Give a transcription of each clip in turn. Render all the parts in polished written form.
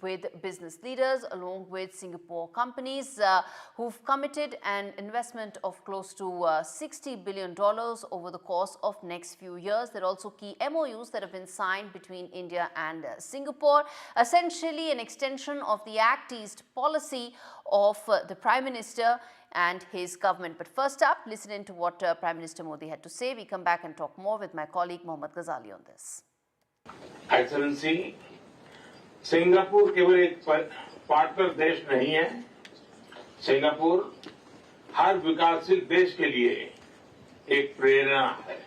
with business leaders along with Singapore companies who've committed an investment of close to $60 billion over the course of next few years. There are also key MoUs that have been signed between India and Singapore, essentially an extension of the Act East policy of the Prime Minister and his government. But first up, listen in to what Prime Minister Modi had to say. We come back and talk more with my colleague Mohammad Ghazali on this. Excellency, Singapore केवल एक partner देश नहीं है। Singapore हर विकासशील देश के लिए एक प्रेरणा है।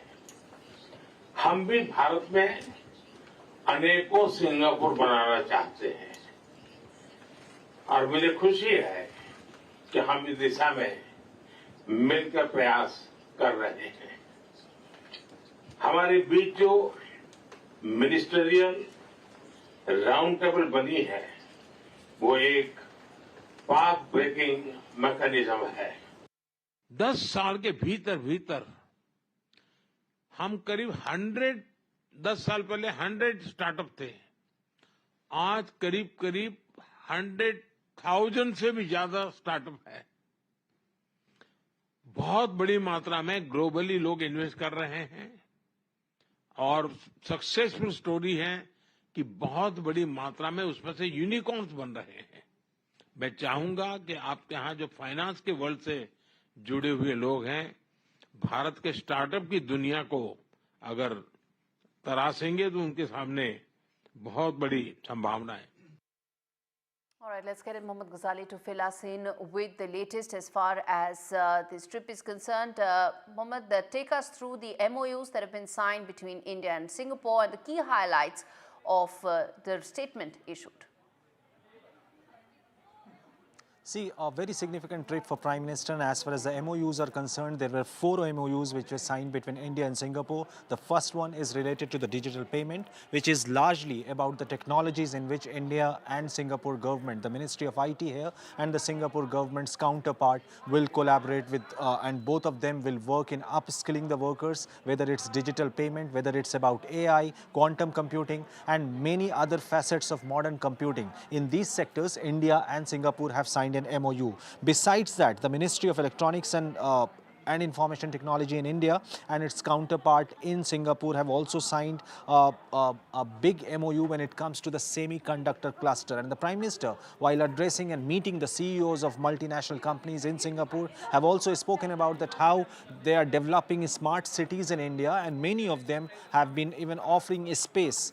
हम भी भारत में अनेकों सिंगापुर बनाना चाहते हैं और मुझे खुशी है कि हम इस दिशा में मिलकर प्रयास कर रहे हैं। हमारे बीच जो मिनिस्टरियल राउंड टेबल बनी है वो एक पाथ ब्रेकिंग मैकेनिज्म है। 10 साल के भीतर हम करीब 10 साल पहले 100 स्टार्टअप थे, आज करीब 100,000 से भी ज्यादा स्टार्टअप है। बहुत बड़ी मात्रा में ग्लोबली लोग इन्वेस्ट कर रहे हैं और सक्सेसफुल स्टोरी है कि बहुत बड़ी मात्रा में उसमें से यूनिकॉर्न्स बन रहे हैं। मैं चाहूंगा कि आपके यहाँ जो फाइनेंस के वर्ल्ड से जुड़े हुए लोग हैं, भारत के स्टार्टअप की दुनिया को अगर तराशेंगे तो उनके सामने बहुत बड़ी संभावना है। All right, let's get in Mohammad Ghazali to fill us in with the latest as far as this trip is concerned. Mohammad, take us through the MoUs that have been signed between India and Singapore and the key highlights of the statement issued. See, a very significant trip for Prime Minister, and as far as the MoUs are concerned, there were 4 MoUs which were signed between India and Singapore. The first one is related to the digital payment, which is largely about the technologies in which India and Singapore government, the Ministry of IT here and the Singapore government's counterpart will collaborate with, and both of them will work in upskilling the workers, whether it's digital payment, whether it's about AI, quantum computing, and many other facets of modern computing. In these sectors, India and Singapore have signed an MoU. Besides that, the Ministry of Electronics and Information Technology in India and its counterpart in Singapore have also signed a big MoU when it comes to the semiconductor cluster. And the Prime Minister, while addressing and meeting the CEOs of multinational companies in Singapore, have also spoken about that how they are developing smart cities in India, and many of them have been even offering a space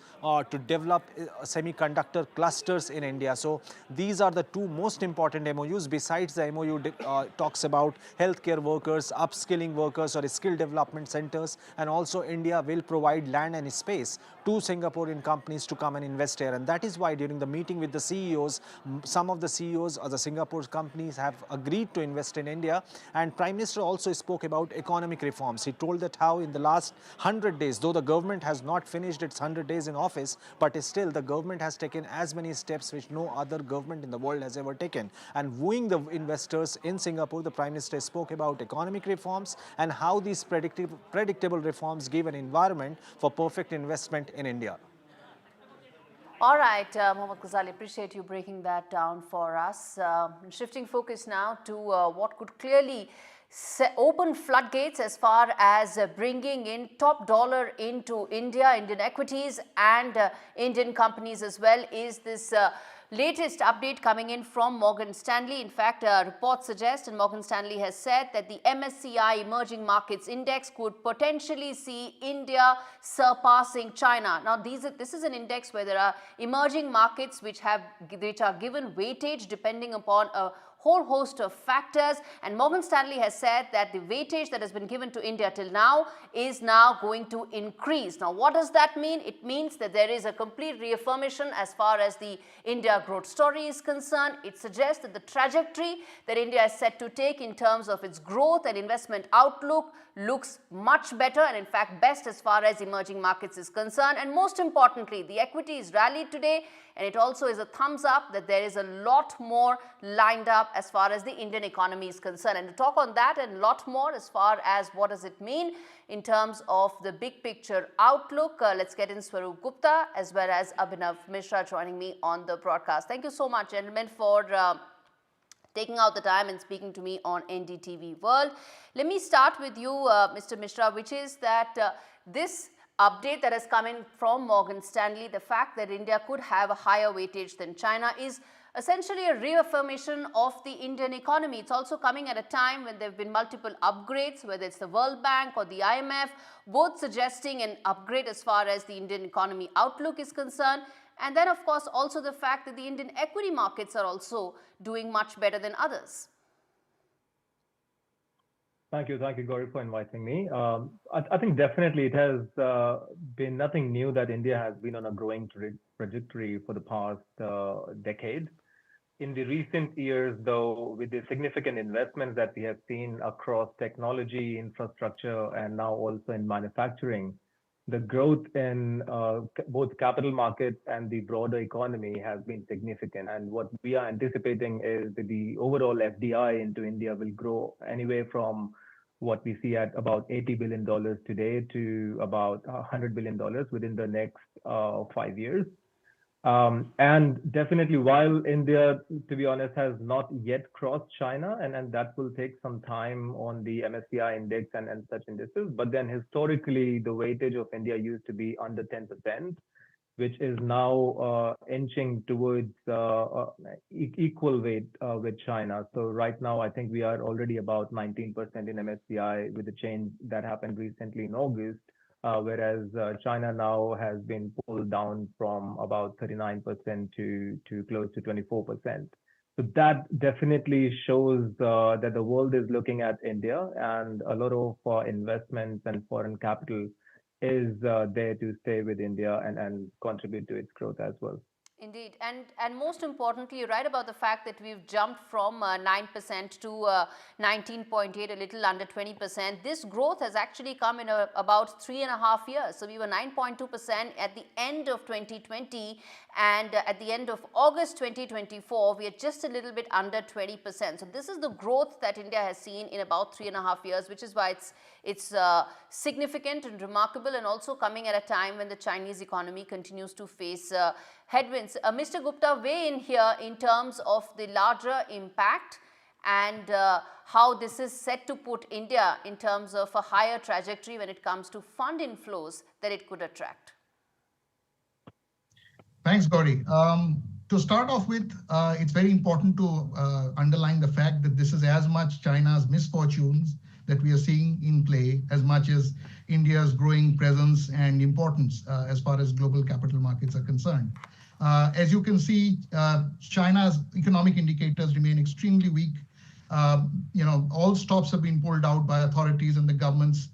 to develop semiconductor clusters in India. So these are the 2 most important MoUs. Besides, the MoU talks about healthcare workers, upskilling workers or skill development centers, and also India will provide land and space to Singaporean companies to come and invest here. And that is why during the meeting with the CEOs, some of the CEOs of the Singapore companies have agreed to invest in India. And Prime Minister also spoke about economic reforms. He told that how in the last 100 days, though the government has not finished its 100 days in office, but still the government has taken as many steps which no other government in the world has ever taken. And wooing the investors in Singapore, the Prime Minister spoke about economic reforms and how these predictable reforms give an environment for perfect investment in India. All right, Mohammad Ghazali, appreciate you breaking that down for us. Shifting focus now to what could clearly open floodgates as far as bringing in top dollar into India, Indian equities and Indian companies as well, is this latest update coming in from Morgan Stanley. In fact, reports suggest, and Morgan Stanley has said, that the MSCI Emerging Markets Index could potentially see India surpassing China. Now, this is an index where there are emerging markets which are given weightage depending upon a whole host of factors, and Morgan Stanley has said that the weightage that has been given to India till now is now going to increase. Now, what does that mean? It means that there is a complete reaffirmation as far as the India growth story is concerned. It suggests that the trajectory that India is set to take in terms of its growth and investment outlook looks much better, and in fact best as far as emerging markets is concerned. And most importantly, the equities rallied today and it also is a thumbs up that there is a lot more lined up as far as the Indian economy is concerned. And to talk on that and a lot more as far as what does it mean in terms of the big picture outlook, let's get in Swaroop Gupta as well as Abhinav Mishra joining me on the broadcast. Thank you so much, gentlemen, for taking out the time and speaking to me on NDTV World. Let me start with you, Mr. Mishra, which is that this update that has come in from Morgan Stanley, the fact that India could have a higher weightage than China, is essentially a reaffirmation of the Indian economy. It's also coming at a time when there have been multiple upgrades, whether it's the World Bank or the IMF, both suggesting an upgrade as far as the Indian economy outlook is concerned. And then, of course, also the fact that the Indian equity markets are also doing much better than others. Thank you, Gaurie, for inviting me. I think definitely it has been nothing new that India has been on a growing trajectory for the past decade. In the recent years, though, with the significant investments that we have seen across technology, infrastructure, and now also in manufacturing, the growth in both capital markets and the broader economy has been significant. And what we are anticipating is that the overall FDI into India will grow anywhere from what we see at about $80 billion today to about $100 billion within the next 5 years. And definitely, while India, to be honest, has not yet crossed China, and that will take some time on the MSCI index and such indices, but then historically, the weightage of India used to be under 10%, which is now inching towards equal weight with China. So right now, I think we are already about 19% in MSCI with the change that happened recently in August. Whereas China now has been pulled down from about 39% to close to 24%. So that definitely shows that the world is looking at India, and a lot of investments and foreign capital is there to stay with India and contribute to its growth as well. Indeed, and most importantly, you're right about the fact that we've jumped from 9% to 19.8, a little under 20%. This growth has actually come in about 3.5 years. So we were 9.2% at the end of 2020, and at the end of August 2024, we are just a little bit under 20%. So this is the growth that India has seen in about 3.5 years, which is why it's significant and remarkable, and also coming at a time when the Chinese economy continues to face headwinds. Mr. Gupta, weigh in here in terms of the larger impact and how this is set to put India in terms of a higher trajectory when it comes to fund inflows that it could attract. Thanks, Gaurie. To start off with, it's very important to underline the fact that this is as much China's misfortunes that we are seeing in play as much as India's growing presence and importance as far as global capital markets are concerned. As you can see, China's economic indicators remain extremely weak. All stops have been pulled out by authorities and the governments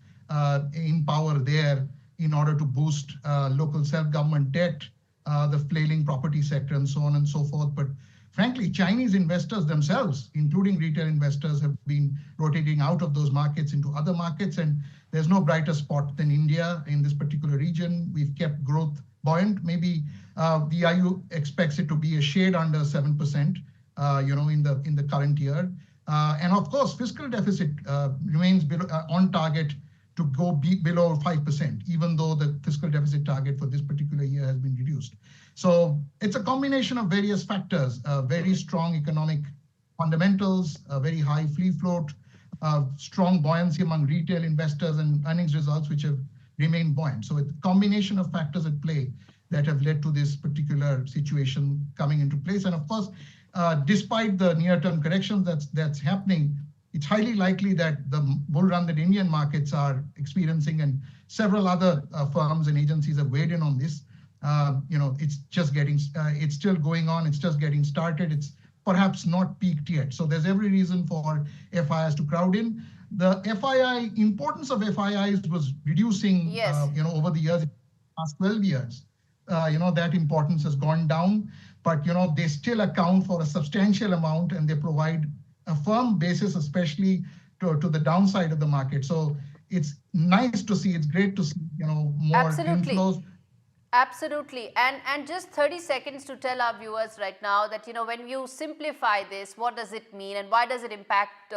in power there in order to boost local self-government debt, the flailing property sector, and so on and so forth. But frankly, Chinese investors themselves, including retail investors, have been rotating out of those markets into other markets, and there's no brighter spot than India in this particular region. We've kept growth buoyant. Maybe the IU expects it to be a shade under 7%, in the current year. And of course, fiscal deficit remains on target to go below 5%, even though the fiscal deficit target for this particular year has been reduced. So it's a combination of various factors, very strong economic fundamentals, a very high free float, strong buoyancy among retail investors, and earnings results which have remained buoyant. So it's a combination of factors at play that have led to this particular situation coming into place. And of course, despite the near-term corrections that's happening, it's highly likely that the bull run that Indian markets are experiencing, and several other firms and agencies have weighed in on this. It's still going on. It's just getting started. It's perhaps not peaked yet. So there's every reason for FIIs to crowd in. The importance of FIIs was reducing, over the years, past 12 years. That importance has gone down, but, they still account for a substantial amount, and they provide a firm basis, especially to the downside of the market. So it's nice to see, it's great to see, more inflows. Absolutely. And just 30 seconds to tell our viewers right now that, when you simplify this, what does it mean and why does it impact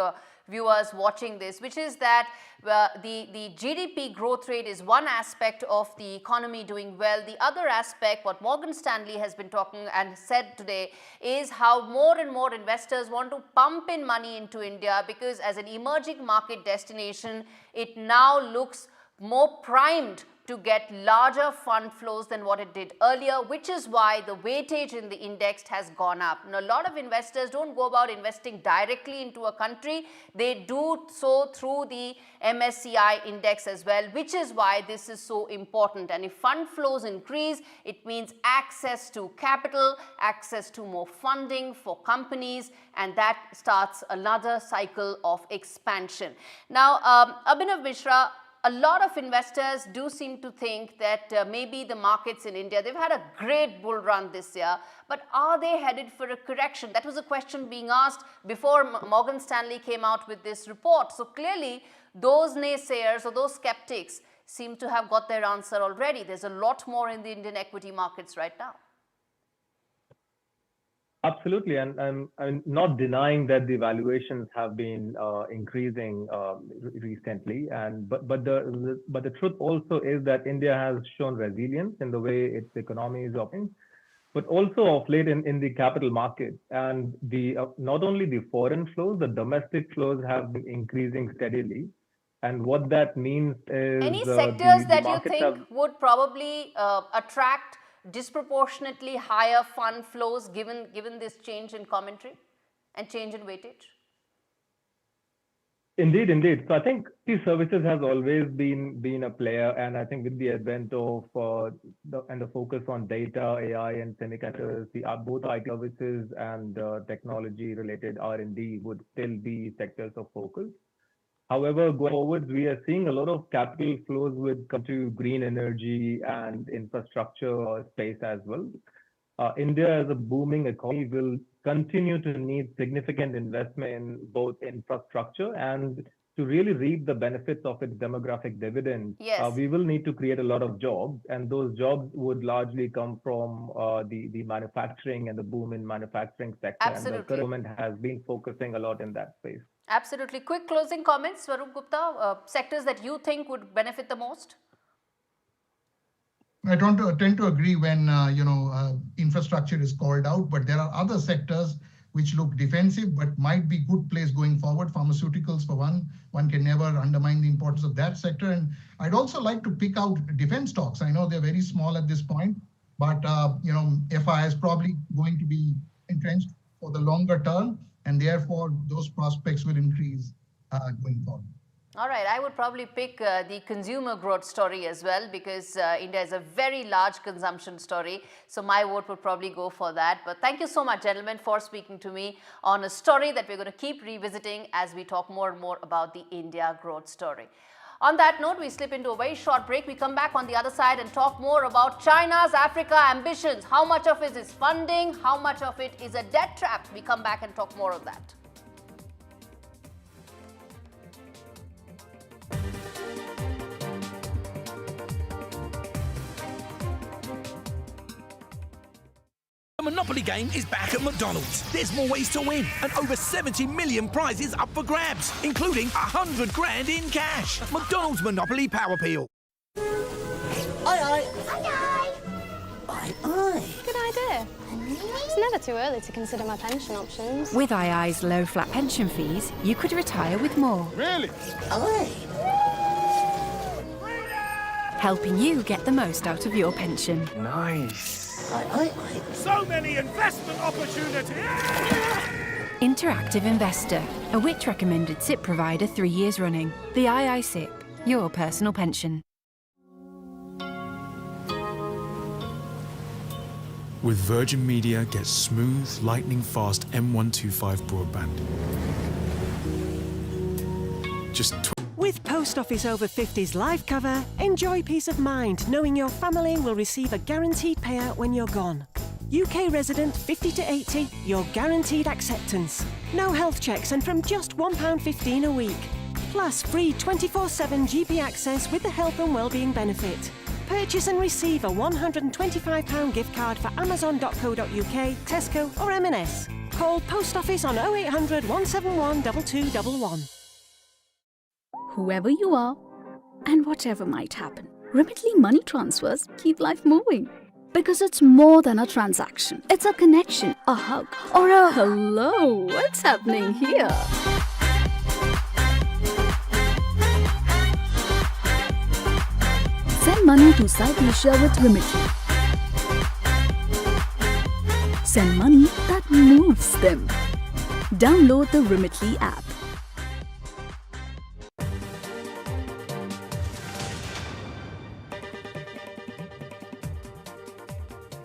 viewers watching this, which is that the GDP growth rate is one aspect of the economy doing well. The other aspect, what Morgan Stanley has been talking and said today, is how more and more investors want to pump in money into India, because as an emerging market destination, it now looks more primed to get larger fund flows than what it did earlier, which is why the weightage in the index has gone up. Now, a lot of investors don't go about investing directly into a country. They do so through the MSCI index as well, which is why this is so important. And if fund flows increase, it means access to capital, access to more funding for companies, and that starts another cycle of expansion. Now, Abhinav Mishra, a lot of investors do seem to think that maybe the markets in India, they've had a great bull run this year, but are they headed for a correction? That was a question being asked before Morgan Stanley came out with this report. So clearly, those naysayers or those skeptics seem to have got their answer already. There's a lot more in the Indian equity markets right now. Absolutely, and I'm not denying that the valuations have been increasing recently, but the truth also is that India has shown resilience in the way its economy is operating, but also of late in the capital markets, and the not only the foreign flows, the domestic flows have been increasing steadily, and what that means is any sectors that you think would probably attract disproportionately higher fund flows given this change in commentary and change in weightage? Indeed. So I think these services has always been a player, and I think with the advent of the focus on data, AI, and semiconductors, both IT services and technology-related R&D would still be sectors of focus. However, going forward, we are seeing a lot of capital flows would come to green energy and infrastructure space as well. India, as a booming economy, will continue to need significant investment in both infrastructure and to really reap the benefits of its demographic dividend. Yes. We will need to create a lot of jobs, and those jobs would largely come from the manufacturing and the boom in manufacturing sector. Absolutely. And the government has been focusing a lot in that space. Absolutely. Quick closing comments, Swaroop Gupta, sectors that you think would benefit the most? I tend to agree when infrastructure is called out, but there are other sectors which look defensive but might be good place going forward. Pharmaceuticals, for one can never undermine the importance of that sector. And I'd also like to pick out defense stocks. I know they're very small at this point, but FI is probably going to be entrenched for the longer term, and therefore those prospects will increase going forward. All right, I would probably pick the consumer growth story as well, because India is a very large consumption story. So my vote would probably go for that. But thank you so much, gentlemen, for speaking to me on a story that we're going to keep revisiting as we talk more and more about the India growth story. On that note, we slip into a very short break. We come back on the other side and talk more about China's Africa ambitions. How much of it is funding? How much of it is a debt trap? We come back and talk more of that. The Monopoly game is back at McDonald's. There's more ways to win and over 70 million prizes up for grabs, including 100 grand in cash. McDonald's Monopoly Power Peel. Aye. Good idea. It's never too early to consider my pension options. With II's low flat pension fees, you could retire with more. Really? Aye. Helping you get the most out of your pension. Nice. Aye. So many investment opportunities. Interactive Investor, a WIT recommended SIP provider 3 years running. The II SIP, your personal pension. With Virgin Media, get smooth, lightning-fast M125 broadband. With Post Office Over 50s life cover, enjoy peace of mind knowing your family will receive a guaranteed payout when you're gone. UK resident 50 to 80, you're guaranteed acceptance. No health checks and from just £1.15 a week. Plus free 24/7 GP access with the health and wellbeing benefit. Purchase and receive a £125 gift card for amazon.co.uk, Tesco or M&S. Call Post Office on 0800 171 2211. Whoever you are and whatever might happen, Remitly money transfers keep life moving. Because it's more than a transaction. It's a connection, a hug, or a hello, what's happening here? Send money to South Asia with Remitly. Send money that moves them. Download the Remitly app.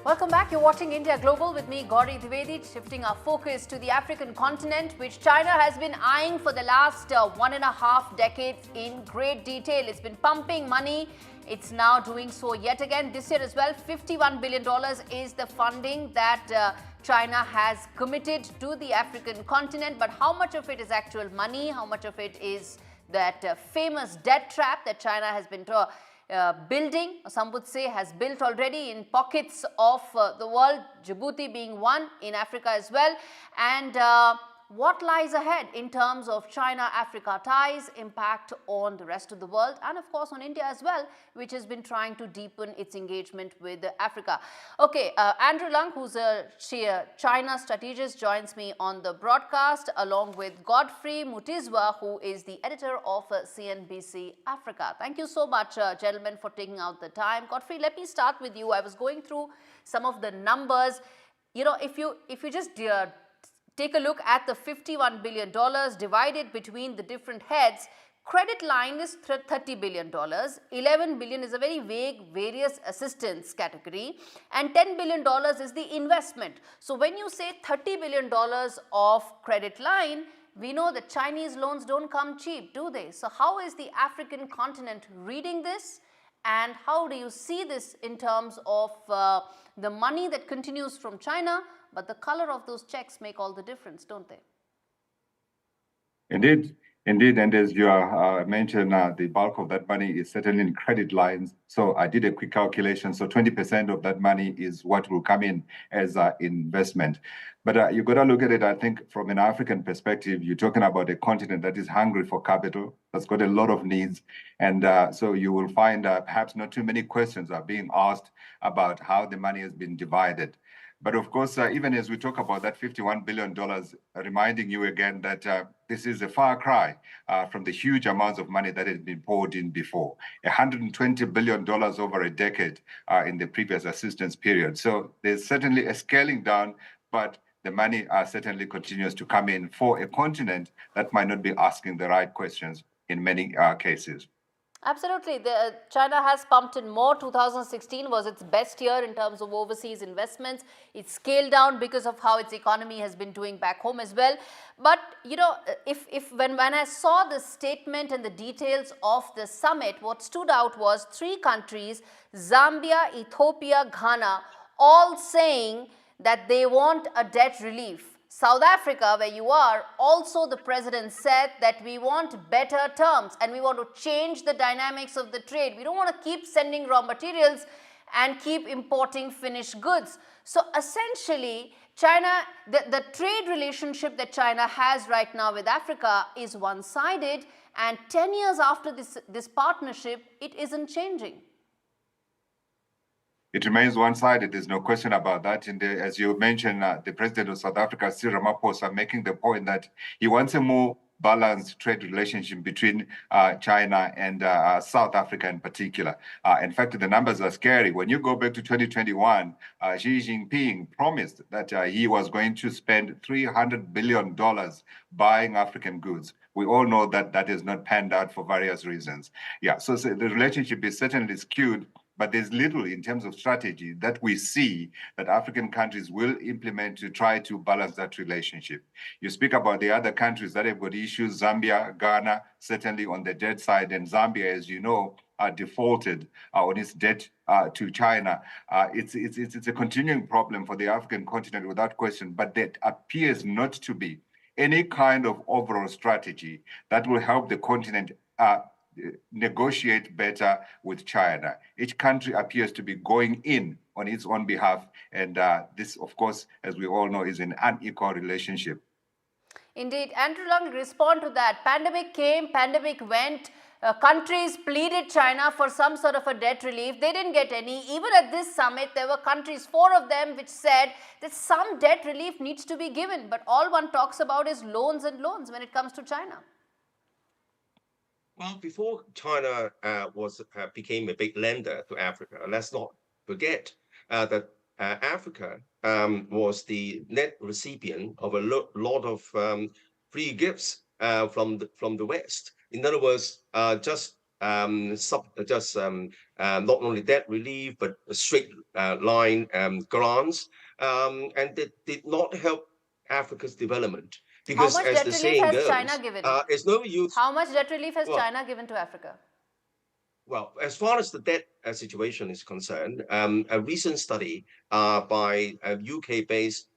Welcome back. You're watching India Global with me, Gaurie Dwivedi, shifting our focus to the African continent, which China has been eyeing for the last 1.5 decades in great detail. It's been pumping money. It's now doing so yet again this year as well. $51 billion is the funding that China has committed to the African continent. But how much of it is actual money? How much of it is that famous debt trap that China has been building, some would say has built already in pockets of the world, Djibouti being one, in Africa as well. And what lies ahead in terms of China-Africa ties, impact on the rest of the world, and of course on India as well, which has been trying to deepen its engagement with Africa. Okay, Andrew Lung, who's a China strategist, joins me on the broadcast along with Godfrey Mutizwa, who is the editor of CNBC Africa. Thank you so much, gentlemen, for taking out the time. Godfrey, let me start with you. I was going through some of the numbers. You know, if you just take a look at the $51 billion divided between the different heads. Credit line is $30 billion, 11 billion is a very vague various assistance category, and $10 billion is the investment. So when you say $30 billion of credit line, we know that Chinese loans don't come cheap, do they? So how is the African continent reading this? And how do you see this in terms of the money that continues from China? But the color of those checks make all the difference, don't they? Indeed. And as you mentioned, the bulk of that money is certainly in credit lines. So I did a quick calculation. So 20% of that money is what will come in as investment. But you've got to look at it, I think, from an African perspective. You're talking about a continent that is hungry for capital, that's got a lot of needs. And so you will find perhaps not too many questions are being asked about how the money has been divided. But of course, even as we talk about that $51 billion, reminding you again that this is a far cry from the huge amounts of money that has been poured in before. $120 billion over a decade in the previous assistance period. So there's certainly a scaling down, but the money certainly continues to come in for a continent that might not be asking the right questions in many cases. Absolutely. China has pumped in more. 2016 was its best year in terms of overseas investments. It scaled down because of how its economy has been doing back home as well. But, you know, when I saw the statement and the details of the summit, what stood out was 3 countries, Zambia, Ethiopia, Ghana, all saying that they want a debt relief. South Africa, where you are, also the president said that we want better terms and we want to change the dynamics of the trade. We don't want to keep sending raw materials and keep importing finished goods. So essentially, China, the trade relationship that China has right now with Africa is one-sided, and 10 years after this partnership, it isn't changing. It remains one-sided. There's no question about that. And as you mentioned, the president of South Africa, Cyril Ramaphosa, making the point that he wants a more balanced trade relationship between China and South Africa in particular. In fact, the numbers are scary. When you go back to 2021, Xi Jinping promised that he was going to spend $300 billion buying African goods. We all know that that has not panned out for various reasons. Yeah, so the relationship is certainly skewed, but there's little in terms of strategy that we see that African countries will implement to try to balance that relationship. You speak about the other countries that have got issues, Zambia, Ghana, certainly on the debt side, and Zambia, as you know, defaulted on its debt to China. It's a continuing problem for the African continent without question, but there appears not to be any kind of overall strategy that will help the continent negotiate better with China. Each country appears to be going in on its own behalf. And this, of course, as we all know, is an unequal relationship. Indeed. Andrew Lung, respond to that. Pandemic came, pandemic went. Countries pleaded China for some sort of a debt relief. They didn't get any. Even at this summit, there were countries, 4 of them, which said that some debt relief needs to be given. But all one talks about is loans and loans when it comes to China. Well, before China became a big lender to Africa, let's not forget that Africa was the net recipient of a lot of free gifts from the West. In other words, not only debt relief, but straight line grants, and they did not help Africa's development. Because how much as debt the relief saying has goes, China given? It's no use. How much debt relief has China given to Africa? Well, as far as the debt situation is concerned, a recent study by a UK-based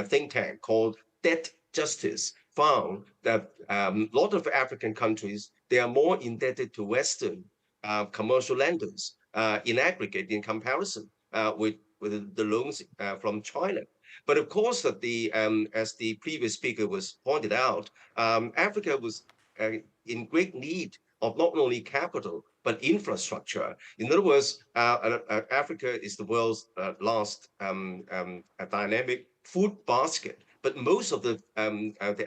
think tank called Debt Justice found that a lot of African countries, they are more indebted to Western commercial lenders in aggregate in comparison with the loans from China. But of course, that as the previous speaker was pointed out, Africa was in great need of not only capital, but infrastructure. In other words, Africa is the world's last dynamic food basket. But most of the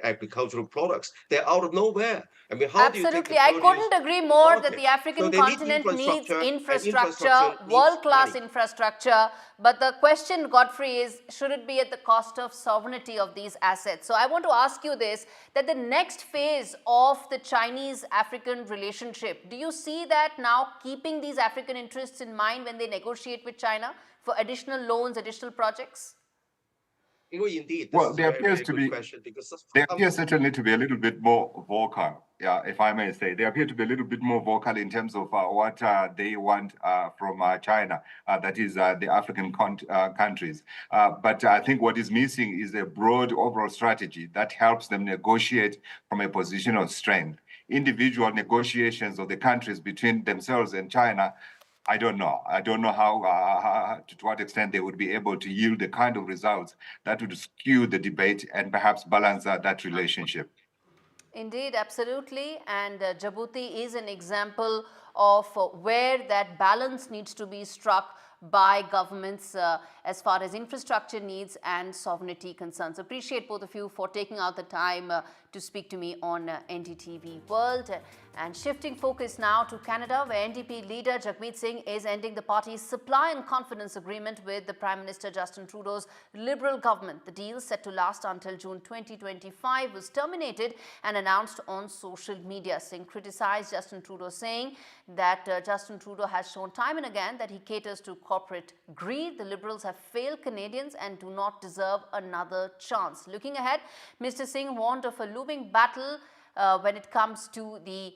agricultural products, they're out of nowhere. I mean, how absolutely, do you I couldn't agree more that the African continent needs infrastructure, world-class infrastructure. But the question, Godfrey, is should it be at the cost of sovereignty of these assets? So I want to ask you this, that the next phase of the Chinese-African relationship, do you see that now keeping these African interests in mind when they negotiate with China for additional loans, additional projects? Indeed. Well, there appears certainly to be a little bit more vocal, if I may say. They appear to be a little bit more vocal in terms of what they want from China, that is the African countries. But I think what is missing is a broad overall strategy that helps them negotiate from a position of strength. Individual negotiations of the countries between themselves and China, I don't know. I don't know how to what extent they would be able to yield the kind of results that would skew the debate and perhaps balance that relationship. Indeed, absolutely. And Djibouti is an example of where that balance needs to be struck by governments as far as infrastructure needs and sovereignty concerns. Appreciate both of you for taking out the time to speak to me on NDTV World. And shifting focus now to Canada, where NDP leader Jagmeet Singh is ending the party's supply and confidence agreement with the Prime Minister Justin Trudeau's Liberal government. The deal, set to last until June 2025, was terminated and announced on social media. Singh criticized Justin Trudeau, saying that Justin Trudeau has shown time and again that he caters to corporate greed. The Liberals have failed Canadians and do not deserve another chance. Looking ahead, Mr. Singh warned of a looming battle when it comes to the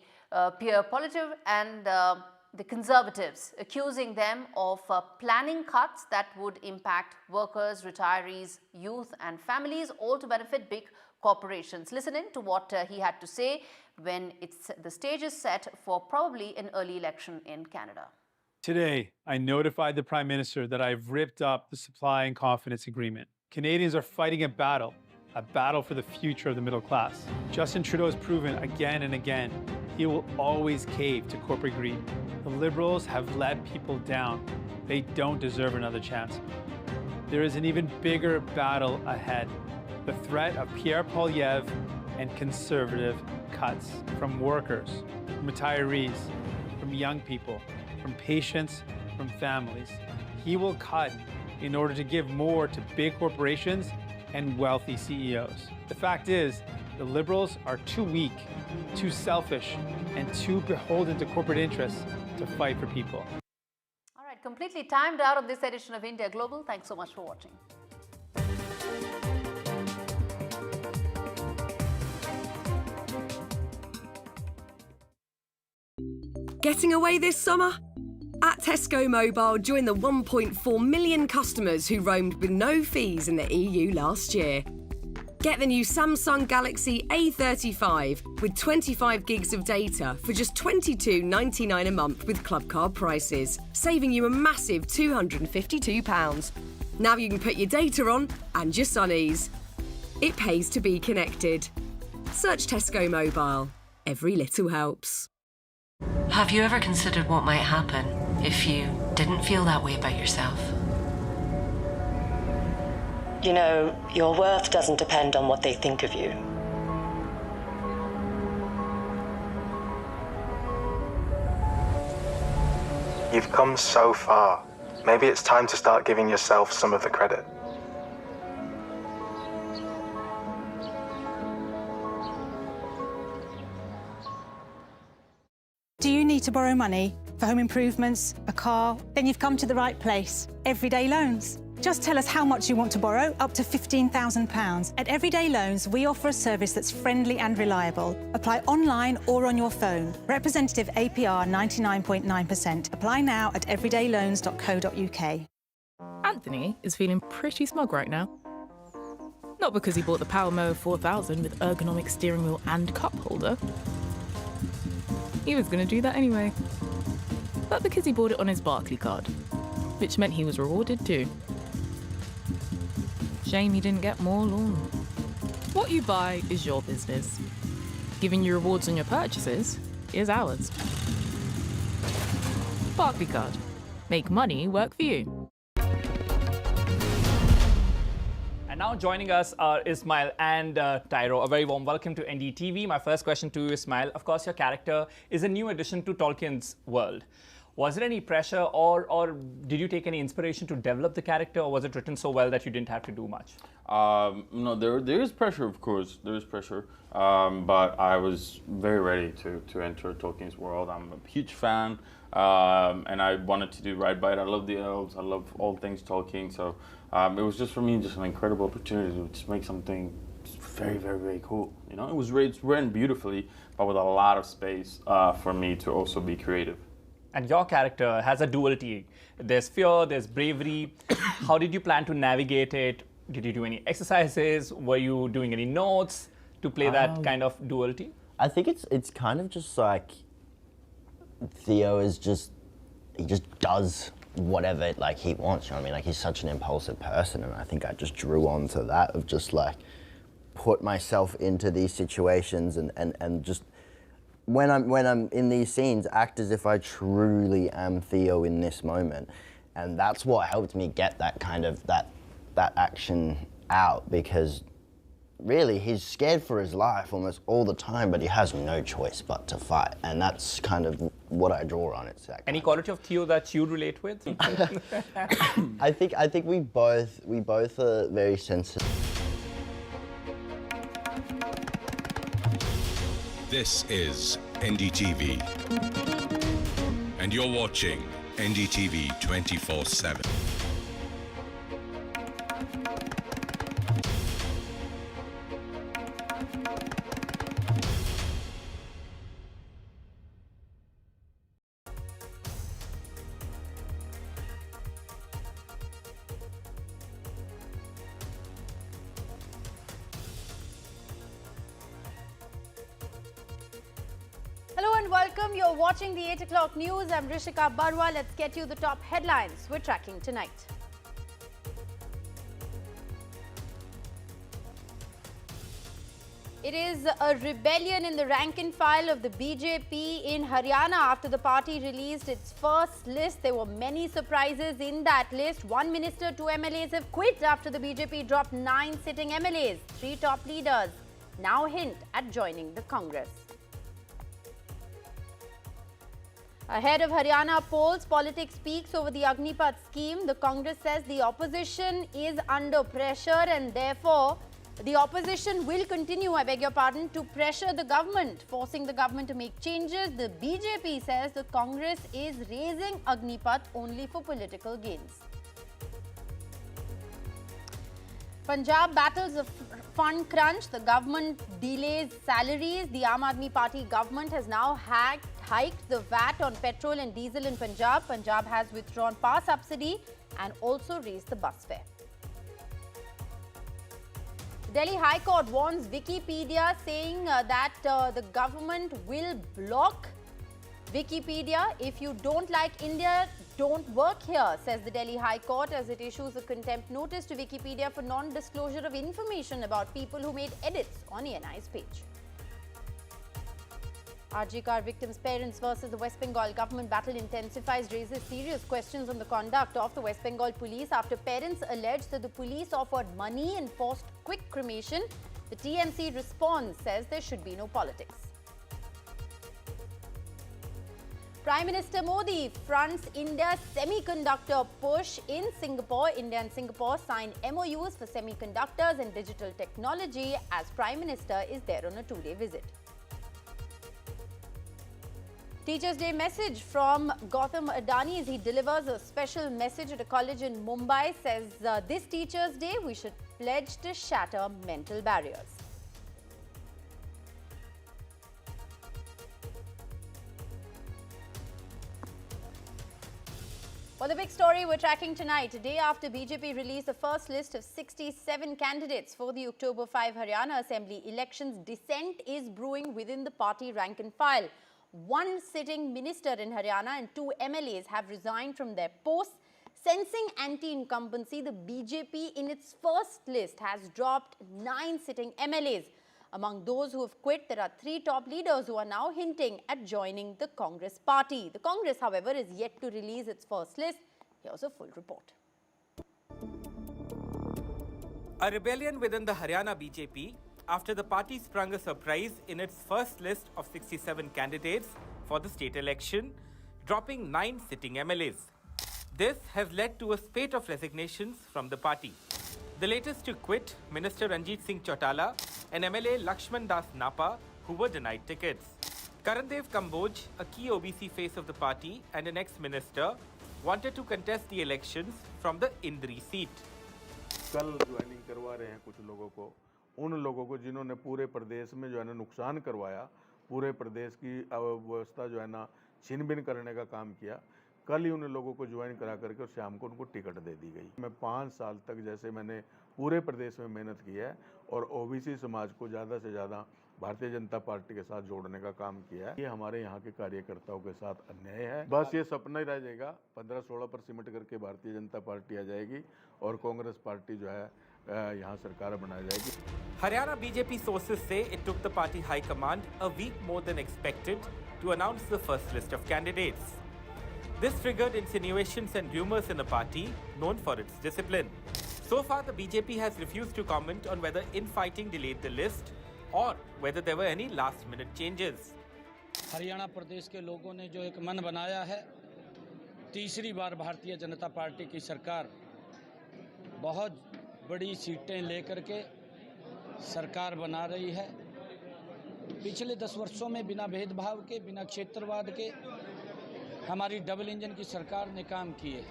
peer politic and the Conservatives, accusing them of planning cuts that would impact workers, retirees, youth and families, all to benefit big corporations. Listen in to what he had to say when the stage is set for probably an early election in Canada. Today, I notified the Prime Minister that I've ripped up the supply and confidence agreement. Canadians are fighting a battle for the future of the middle class. Justin Trudeau has proven again and again he will always cave to corporate greed. The Liberals have let people down. They don't deserve another chance. There is an even bigger battle ahead. The threat of Pierre Poilievre and Conservative cuts from workers, from retirees, from young people, from patients, from families. He will cut in order to give more to big corporations and wealthy CEOs. The fact is, the Liberals are too weak, too selfish, and too beholden to corporate interests to fight for people. All right, completely timed out of this edition of India Global. Thanks so much for watching. Getting away this summer? At Tesco Mobile, join the 1.4 million customers who roamed with no fees in the EU last year. Get the new Samsung Galaxy A35 with 25 gigs of data for just $22.99 a month with Club Card prices, saving you a massive £252. Now you can put your data on and your sunnies. It pays to be connected. Search Tesco Mobile. Every little helps. Have you ever considered what might happen if you didn't feel that way about yourself? You know, your worth doesn't depend on what they think of you. You've come so far. Maybe it's time to start giving yourself some of the credit. Do you need to borrow money for home improvements, a car? Then you've come to the right place. Everyday Loans. Just tell us how much you want to borrow, up to £15,000. At Everyday Loans, we offer a service that's friendly and reliable. Apply online or on your phone. Representative APR 99.9%. Apply now at everydayloans.co.uk. Anthony is feeling pretty smug right now. Not because he bought the PowerMo 4000 with ergonomic steering wheel and cup holder. He was going to do that anyway. But because he bought it on his Barclay card, which meant he was rewarded too. Shame he didn't get more lawn. What you buy is your business. Giving you rewards on your purchases is ours. Barclay card. Make money work for you. And now joining us are Ismail and Tyro. A very warm welcome to NDTV. My first question to you, Ismail. Of course, your character is a new addition to Tolkien's world. Was there any pressure or did you take any inspiration to develop the character, or was it written so well that you didn't have to do much? No, there is pressure, of course. There is pressure. But I was very ready to enter Tolkien's world. I'm a huge fan. And I wanted to do right by it. I love the elves. I love all things Tolkien. So it was just for me just an incredible opportunity to just make something very, very, very cool. You know, it's written beautifully, but with a lot of space for me to also be creative. And your character has a duality. There's fear, there's bravery. How did you plan to navigate it? Did you do any exercises? Were you doing any notes to play that kind of duality? I think it's kind of just like Theo is he just does whatever like he wants, you know what I mean? Like he's such an impulsive person, and I think I just drew on to that of just like put myself into these situations and just when I'm in these scenes, act as if I truly am Theo in this moment. And that's what helped me get that kind of, that action out, because really he's scared for his life almost all the time, but he has no choice but to fight. And that's kind of what I draw on. It's that any quality of Theo that you relate with? I think we both are very sensitive. This is NDTV, and you're watching NDTV 24/7. Welcome. You're watching the 8 o'clock news. I'm Rishika Barwa. Let's get you the top headlines we're tracking tonight. It is a rebellion in the rank and file of the BJP in Haryana after the party released its first list. There were many surprises in that list. One minister, 2 MLAs have quit after the BJP dropped 9 sitting MLAs. 3 top leaders now hint at joining the Congress. Ahead of Haryana polls, politics speaks over the Agnipath scheme. The Congress says the opposition is under pressure and therefore the opposition will continue, to pressure the government, forcing the government to make changes. The BJP says the Congress is raising Agnipath only for political gains. Punjab battles a fund crunch. The government delays salaries. The Aam Aadmi Party government has now hiked the VAT on petrol and diesel in Punjab. Punjab has withdrawn power subsidy and also raised the bus fare. Delhi High Court warns Wikipedia, saying that the government will block Wikipedia. If you don't like India, don't work here, says the Delhi High Court as it issues a contempt notice to Wikipedia for non-disclosure of information about people who made edits on ENI's page. RG car victims' parents versus the West Bengal government battle intensifies, raises serious questions on the conduct of the West Bengal police after parents alleged that the police offered money and forced quick cremation. The TMC response says there should be no politics. Prime Minister Modi fronts India's semiconductor push in Singapore. India and Singapore signed MoUs for semiconductors and digital technology as Prime Minister is there on a two-day visit. Teachers' Day message from Gautam Adani as he delivers a special message at a college in Mumbai, says this Teachers' Day we should pledge to shatter mental barriers. Well, the big story we're tracking tonight, a day after BJP released the first list of 67 candidates for the October 5 Haryana Assembly elections, dissent is brewing within the party rank and file. One sitting minister in Haryana and 2 MLAs have resigned from their posts. Sensing anti-incumbency, the BJP in its first list has dropped 9 sitting MLAs. Among those who have quit, there are 3 top leaders who are now hinting at joining the Congress party. The Congress, however, is yet to release its first list. Here's a full report. A rebellion within the Haryana BJP after the party sprung a surprise in its first list of 67 candidates for the state election, dropping 9 sitting MLAs. This has led to a spate of resignations from the party. The latest to quit, Minister Ranjit Singh Chautala and MLA Lakshman Das Napa, who were denied tickets. Karandev Kamboj, a key OBC face of the party and an ex-minister, wanted to contest the elections from the Indri seat. कल joining करवा रहे हैं कुछ लोगों को, उन लोगों को जिन्होंने पूरे प्रदेश में जो है ना नुकसान करवाया, पूरे प्रदेश की अव्यवस्था जो है ना छिन-भिन करने का काम किया, कल ही उन लोगों को ज्वाइन करा करके और शाम को उनको टिकट दे दी गई। मैं 5 साल तक जैसे मैंने पूरे प्रदेश में मेहनत की है और ओबीसी समाज को ज़्यादा से ज़्यादा भारतीय जनता पार्टी के साथ जोड़ने का काम किया है। ये हमारे यहाँ के कार्यकर्ताओं के साथ अन्याय है। बस ये सपना ही रह जाएगा, 15-16 पर सिमट करके भारतीय जनता पार्टी आ जाएगी और कांग्रेस पार्टी जो है यहाँ सरकार बनाई जाएगी। Haryana BJP sources say it took the party high command a week more than expected to announce the first list of candidates. This triggered insinuations and rumors in the party known for its discipline. So far, the BJP has refused to comment on whether infighting delayed the list or whether there were any last-minute changes. Haryana प्रदेश के लोगों ने जो एक मन बनाया है, तीसरी बार Bharatiya Janata party की सरकार बहुत बड़ी सीटें लेकर के सरकार बना रही है। पिछले 10 वर्षों में बिना भेदभाव के, बिना क्षेत्रवाद के हमारी डबल इंजन की सरकार ने काम किए।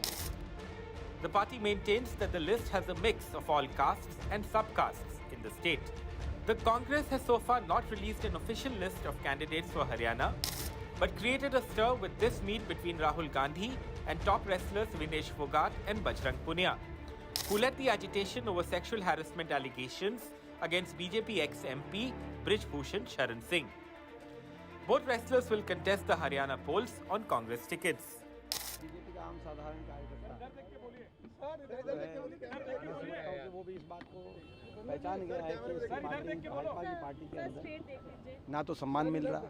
The party maintains that the list has a mix of all castes and subcastes in the state. The Congress has so far not released an official list of candidates for Haryana, but created a stir with this meet between Rahul Gandhi and top wrestlers Vinesh Phogat and Bajrang Punia, who led the agitation over sexual harassment allegations against BJP ex-MP Brij Bhushan Sharan Singh. Both wrestlers will contest the Haryana polls on Congress tickets. वो भी इस बात को पहचान गया है कि भाजपा की पार्टी के अंदर ना तो सम्मान मिल रहा,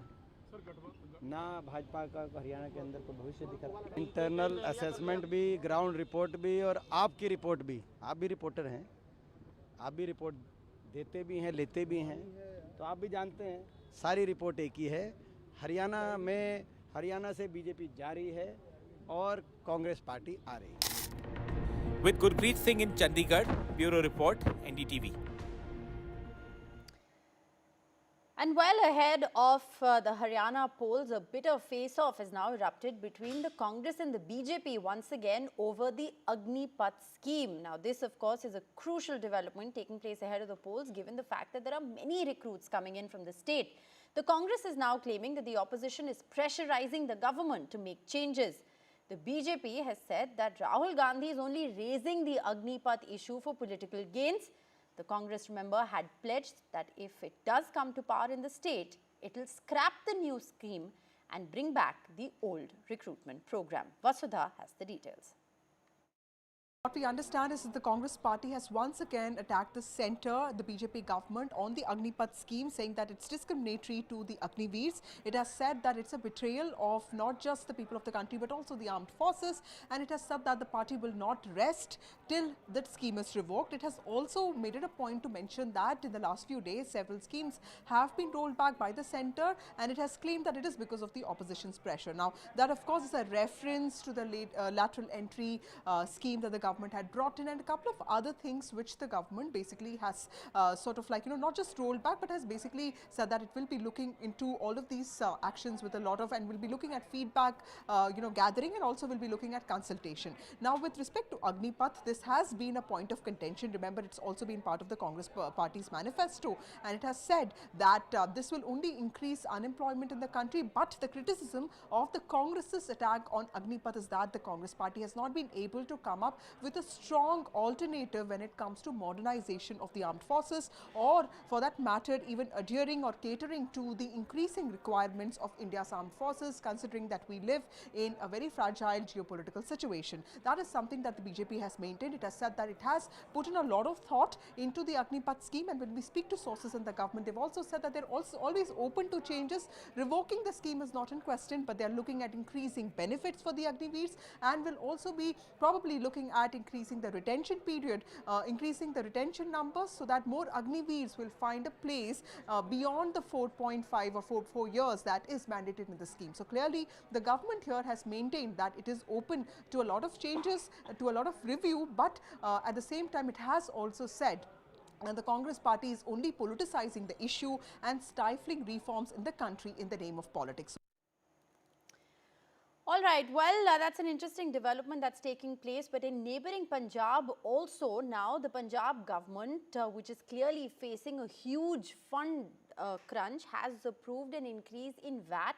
ना भाजपा का हरियाणा के अंदर कोई भविष्य दिख रहा। इंटरनल असेसमेंट भी, ग्राउंड रिपोर्ट भी और आपकी रिपोर्ट भी, आप भी रिपोर्टर हैं, आप भी रिपोर्ट देते भी हैं, लेते भी हैं, तो आप भी जानते हैं सारी रिपोर्ट एक ही है। हरियाणा में, हरियाणा से बीजेपी जा रही है और कांग्रेस पार्टी आ रही है। With Gurpreet Singh in Chandigarh, Bureau Report, NDTV. And well ahead of the Haryana polls, a bitter face-off has now erupted between the Congress and the BJP once again over the Agnipath scheme. Now, this, of course, is a crucial development taking place ahead of the polls, given the fact that there are many recruits coming in from the state. The Congress is now claiming that the opposition is pressurizing the government to make changes. The BJP has said that Rahul Gandhi is only raising the Agnipath issue for political gains. The Congress, remember, had pledged that if it does come to power in the state, it will scrap the new scheme and bring back the old recruitment program. Vasudha has the details. What we understand is that the Congress party has once again attacked the centre, the BJP government, on the Agnipath scheme, saying that it's discriminatory to the Agniveers. It has said that it's a betrayal of not just the people of the country but also the armed forces, and it has said that the party will not rest till that scheme is revoked. It has also made it a point to mention that in the last few days several schemes have been rolled back by the centre, and it has claimed that it is because of the opposition's pressure. Now that of course is a reference to the lateral entry scheme that the government had brought in, and a couple of other things which the government basically has sort of like, not just rolled back, but has basically said that it will be looking into all of these actions with a lot of, and will be looking at feedback gathering, and also will be looking at consultation. Now with respect to Agnipath, this has been a point of contention. Remember, it's also been part of the Congress party's manifesto, and it has said that this will only increase unemployment in the country. But the criticism of the Congress's attack on Agnipath is that the Congress party has not been able to come up with a strong alternative when it comes to modernization of the armed forces, or for that matter even adhering or catering to the increasing requirements of India's armed forces, considering that we live in a very fragile geopolitical situation. That is something that the BJP has maintained. It has said that it has put in a lot of thought into the Agnipath scheme, and when we speak to sources in the government, they've also said that they're also always open to changes. Revoking the scheme is not in question, but they're looking at increasing benefits for the Agniveers, and will also be probably looking at increasing the retention period, increasing the retention numbers, so that more Agniveers will find a place beyond the 4.5 or 4 years that is mandated in the scheme. So clearly the government here has maintained that it is open to a lot of changes, to a lot of review, but at the same time it has also said and the Congress party is only politicizing the issue and stifling reforms in the country in the name of politics. All right, well, that's an interesting development that's taking place. But in neighbouring Punjab also, now the Punjab government, which is clearly facing a huge fund crunch, has approved an increase in VAT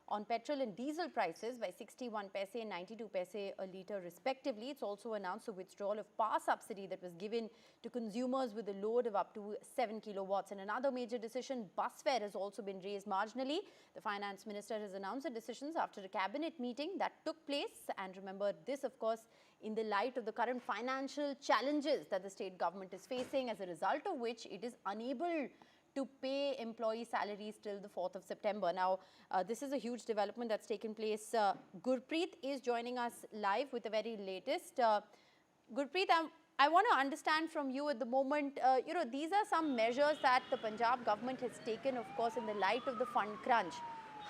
on petrol and diesel prices by 61 paise and 92 paise a litre respectively. It's also announced a withdrawal of power subsidy that was given to consumers with a load of up to 7 kilowatts. And another major decision, bus fare, has also been raised marginally. The finance minister has announced the decisions after a cabinet meeting that took place. And remember, this of course in the light of the current financial challenges that the state government is facing, as a result of which it is unable to pay employee salaries till the 4th of September. Now, this is a huge development that's taken place. Gurpreet is joining us live with the very latest. Gurpreet, I want to understand from you at the moment, these are some measures that the Punjab government has taken, of course, in the light of the fund crunch.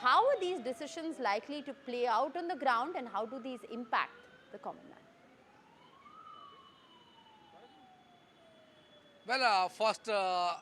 How are these decisions likely to play out on the ground, and how do these impact the common man? Well, first,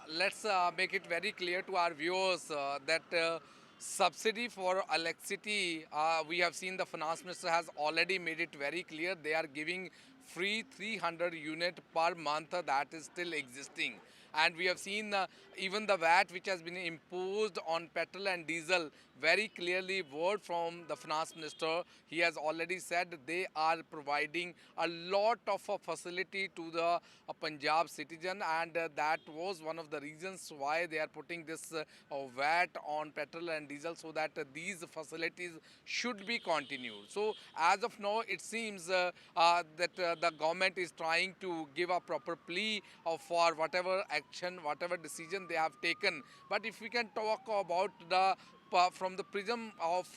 let's make it very clear to our viewers that subsidy for electricity, we have seen the finance minister has already made it very clear. They are giving free 300 unit per month, that is still existing. And we have seen even the VAT which has been imposed on petrol and diesel, very clearly word from the finance minister. He has already said they are providing a lot of facility to the Punjab citizen, and that was one of the reasons why they are putting this VAT on petrol and diesel, so that these facilities should be continued. So as of now, it seems that the government is trying to give a proper plea for whatever action, whatever decision they have taken. But if we can talk about the from the prism of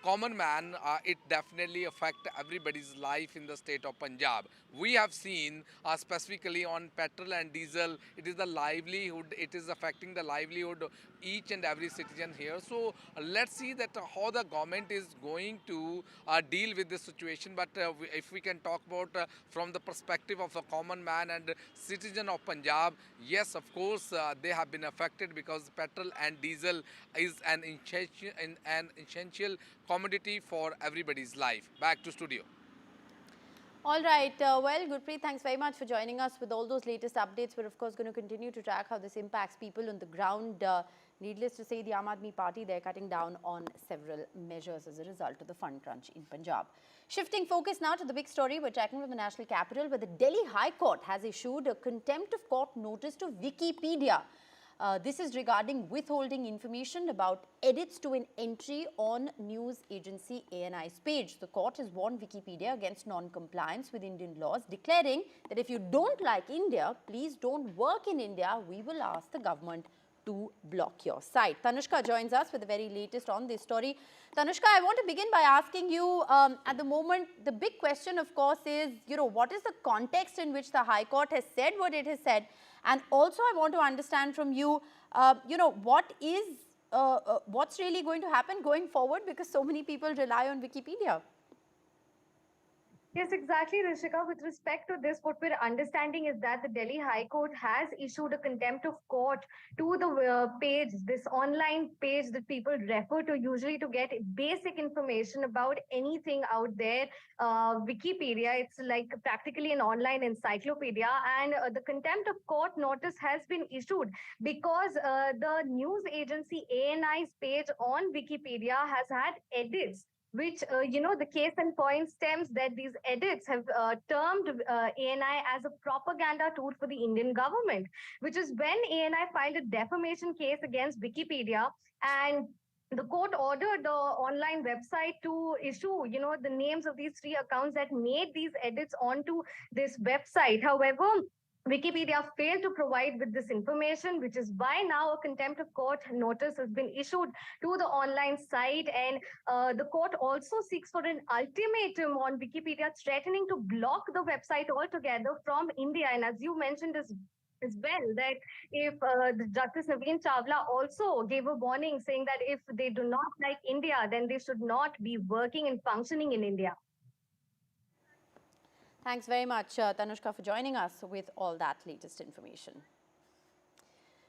common man, it definitely affects everybody's life in the state of Punjab. We have seen specifically on petrol and diesel, it is the livelihood, it is affecting the livelihood of each and every citizen here. So let's see that how the government is going to deal with this situation. But if we can talk about from the perspective of a common man and citizen of Punjab, yes, of course, they have been affected, because petrol and diesel is an essential commodity for everybody's life. Back to studio. All right. Well, Gurpreet, thanks very much for joining us with all those latest updates. We're, of course, going to continue to track how this impacts people on the ground. Needless to say, the Aam Aadmi Party, they're cutting down on several measures as a result of the fund crunch in Punjab. Shifting focus now to the big story, we're tracking from the National Capital, where the Delhi High Court has issued a contempt of court notice to Wikipedia. This is regarding withholding information about edits to an entry on news agency ANI's page. The court has warned Wikipedia against non-compliance with Indian laws, declaring that if you don't like India, please don't work in India. We will ask the government to block your site. Tanushka joins us with the very latest on this story. Tanushka, I want to begin by asking you, at the moment, the big question, of course, is, what is the context in which the High Court has said what it has said? And also, I want to understand from you, what's really going to happen going forward, because so many people rely on Wikipedia. Yes, exactly, Rishika. With respect to this, what we're understanding is that the Delhi High Court has issued a contempt of court to the page, this online page that people refer to usually to get basic information about anything out there. Wikipedia, it's like practically an online encyclopedia, and the contempt of court notice has been issued because the news agency ANI's page on Wikipedia has had edits, which, the case in point stems that these edits have termed ANI as a propaganda tool for the Indian government, which is when ANI filed a defamation case against Wikipedia, and the court ordered the online website to issue, the names of these 3 accounts that made these edits onto this website. However, Wikipedia failed to provide with this information, which is why now a contempt of court notice has been issued to the online site. And the court also seeks for an ultimatum on Wikipedia, threatening to block the website altogether from India. And as you mentioned as well, that if Justice Naveen Chawla also gave a warning saying that if they do not like India, then they should not be working and functioning in India. Thanks very much, Tanushka, for joining us with all that latest information.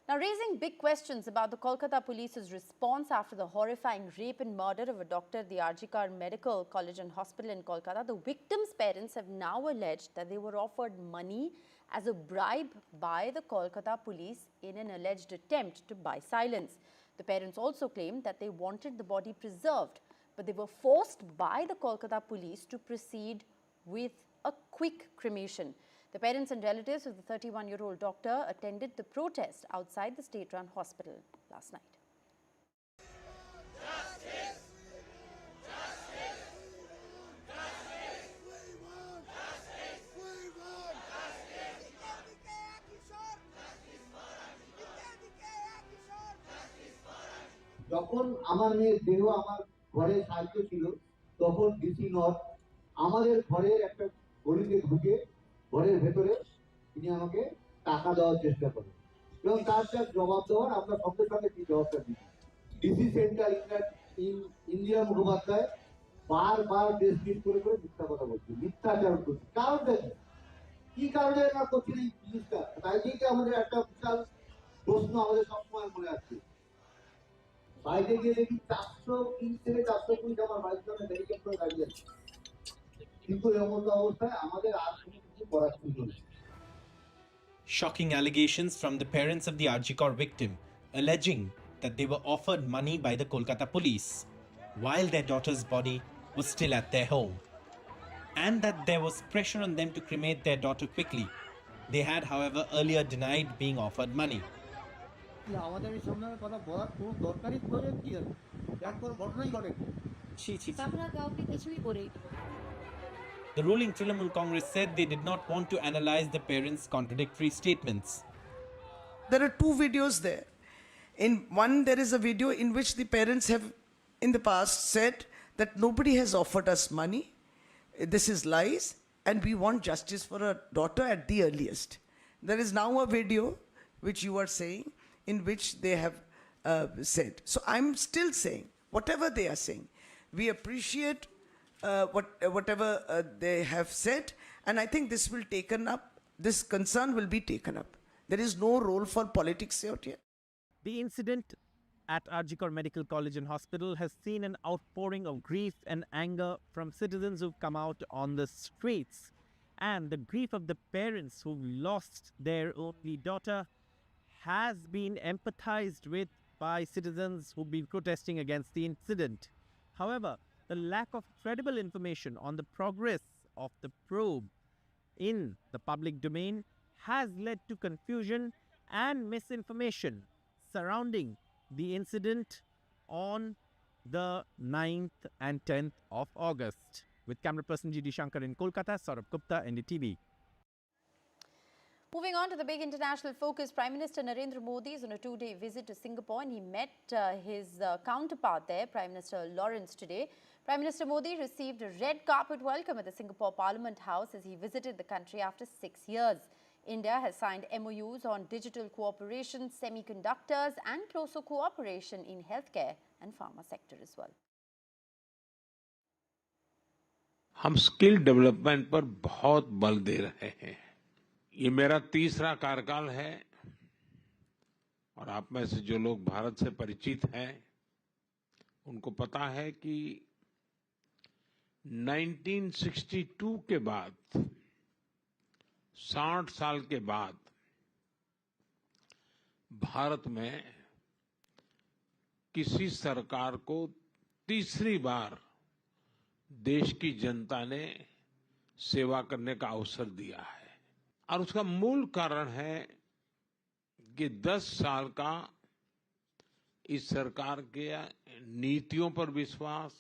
Now, raising big questions about the Kolkata police's response after the horrifying rape and murder of a doctor at the RG Medical College and Hospital in Kolkata, the victims' parents have now alleged that they were offered money as a bribe by the Kolkata police in an alleged attempt to buy silence. The parents also claimed that they wanted the body preserved, but they were forced by the Kolkata police to proceed with a quick cremation. The parents and relatives of the 31-year-old doctor attended the protest outside the state-run hospital last night. যখন আমার মেয়ের দেহ আমার ঘরে সাহায্য ছিল, তখন DC north আমাদের ঘরের একটা গলিতে ঢুকে ঘরের ভেতরে তিনি আমাকে টাকা দেওয়ার চেষ্টা করেন, এবং তার যা জবাব দেওয়ার আমরা সঙ্গে সঙ্গে কি জবাবটা দিই। ডিসি সেন্টার ইন্দিরা মুখোপাধ্যায় বারবার ডেসক্রিপ করে মিথ্যা কথা বলছে, মিথ্যাচারণ করছে। কারণটা কি কারণে না করছেন এই জিনিসটা, তাই থেকে আমাদের একটা বিশাল প্রশ্ন আমাদের সবসময় মনে আছে। বাইরে গিয়ে দেখি 420 থেকে 420 আমার বাড়ির সামনে ব্যারিকেড করে দাঁড়িয়ে আছে, কিন্তু এমন অবস্থায় আমাদের আর কোনো কিছু করার ছিল না। Shocking allegations from the parents of the Arjikor victim, alleging that they were offered money by the Kolkata police while their daughter's body was still at their home, and that there was pressure on them to cremate their daughter quickly. They had, however, earlier denied being offered money. আমাদের এই সামনের কথা বলার কোনো দরকারই প্রয়োজন কি আছে, একবার ঘটনাই ঘটে। আপনারা কাউকে কিছুই করে। The ruling Trinamool Congress said they did not want to analyze the parents' contradictory statements. There are 2 videos there. In one, there is a video in which the parents have in the past said that nobody has offered us money, this is lies, and we want justice for our daughter at the earliest. There is now a video which you are saying in which they have said. So I'm still saying, whatever they are saying, we appreciate whatever they have said, and I think this will taken up, this concern will be taken up. There is no role for politics out here. The incident at Arjikor Medical College and Hospital has seen an outpouring of grief and anger from citizens who've come out on the streets And the grief of the parents who lost their only daughter has been empathized with by citizens who've been protesting against the incident. However, the lack of credible information on the progress of the probe in the public domain has led to confusion and misinformation surrounding the incident on the 9th and 10th of August. With camera person G.D. Shankar in Kolkata, Saurabh Gupta, NDTV. Moving on to the big international focus, Prime Minister Narendra Modi is on a two-day visit to Singapore and he met his counterpart there, Prime Minister Lawrence, today. Prime Minister Modi received a red carpet welcome at the Singapore Parliament House as he visited the country after 6 years. India has signed MoUs on digital cooperation, semiconductors and closer cooperation in healthcare and pharma sector as well. हम skill development पर बहुत बल दे रहे हैं। ये मेरा तीसरा कार्यकाल है और आप में से जो लोग भारत से परिचित हैं उनको पता है कि 1962 के बाद 60 साल के बाद भारत में किसी सरकार को तीसरी बार देश की जनता ने सेवा करने का अवसर दिया है और उसका मूल कारण है कि 10 साल का इस सरकार के नीतियों पर विश्वास,